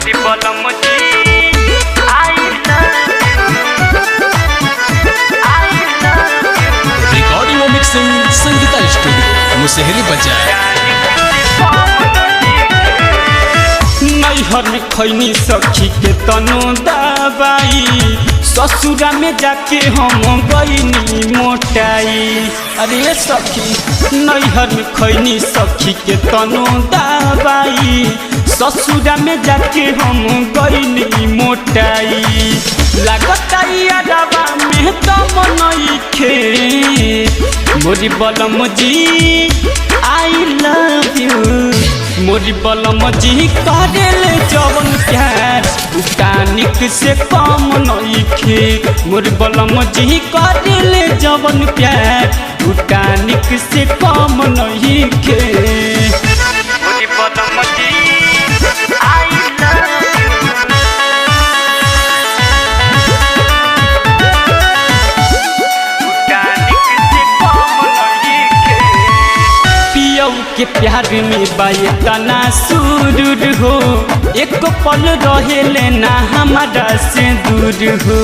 मोरी बलम जी आई रिकॉर्डिंग और मिक्सिंग संगीता स्टूडियो मुसहरी बाजार। नैहर में खैनी सखी के तनो दबाई, ससुरा में जाके हम गईनी मोटाई। अरे सखी नैहर में खैनी सखी के तनो दबाई, ससुरा में जाके हम गईनी मोटाई। लागता यादवा में दम नइखे, मोरी बलम जी आई लव यू। मोरी बलम जी करेले जवन प्यार टानिक से कम नइखे। मोरी बलम जी करेले जवन प्यार टानिक से कम नइखे। मोरी बलम जी आई के प्यार में बाये तना सुरूर हो, एक पल रहे लेना हमारा से दूर हो।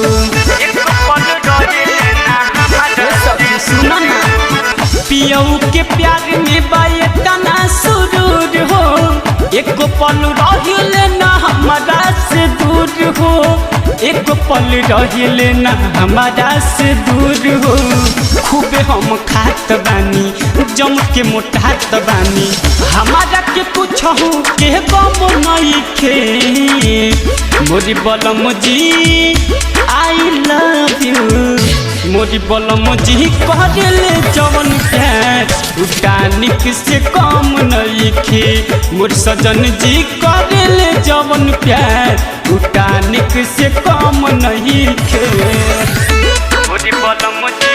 एक पल रहे लेना हमारा से सुना ना, पियऊ के प्यार में बाये तना सुरूर हो, एक पल रहे लेना हमारा से दूर हो। एक पल रहे लेना हमारा से दूर हो। खूबे हम खात बानी, जम के मोटात बानी, हमारा के पूछहु के गम नइखे। मोरी बलम जी आई लव यू। मोरी बलम जी करेले जवन प्यार टानिक से कम नइखे। मोर सजन जी करेले जवन प्यार टानिक से कम नइखे। मोरी बलम जी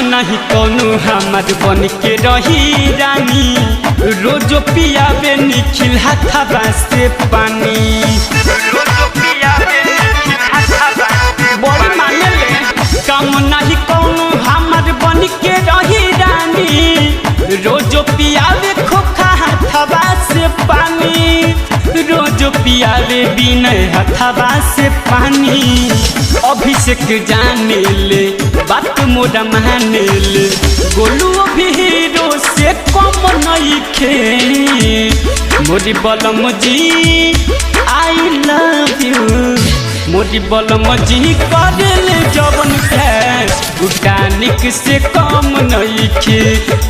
नहीं कौनो हमार बन के रही रानी, रोजो पियाबे निखिल हाथाबा से पानी। रोजो पियाबे निखिल हाथाबा बड़ी माने ले। काम नहीं कौनो हमार बन के रही रानी, रोजो पियाबे खोखा हाथाबा से पानी। रोजो पियाबे बिनय हाथाबा से पानी। अभिषेक जाने ले बात मोरा माने ले, गोलू भी हीरो से कम नइखे। मोरी बलम जी आई लव यू। मोरी बलम जी करेले जवन प्यार टानिक से कम नइखे।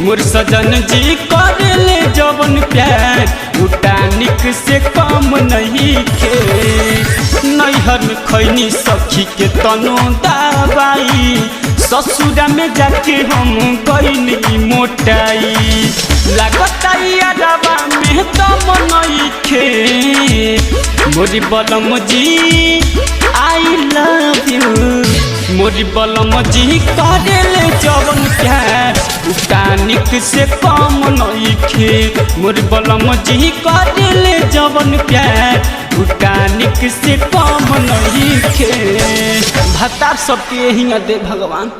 मोर सजन जी करेले जवन प्यार टानिक से कम नइखे। नैहर में खैनी सखी के तनो दबाई, ससुरा में जाके हम गईनी मोटाई। लागता यादवा में दम नइखे। मोरी बलम जी आई लव यू। मोरी बलम जी करेले जवन प्यार टानिक से कम नइखे। मोरी बलम जी करेले जवन प्यार टानिक से कम नइखे। भतार सबके हिंगा दे भगवान।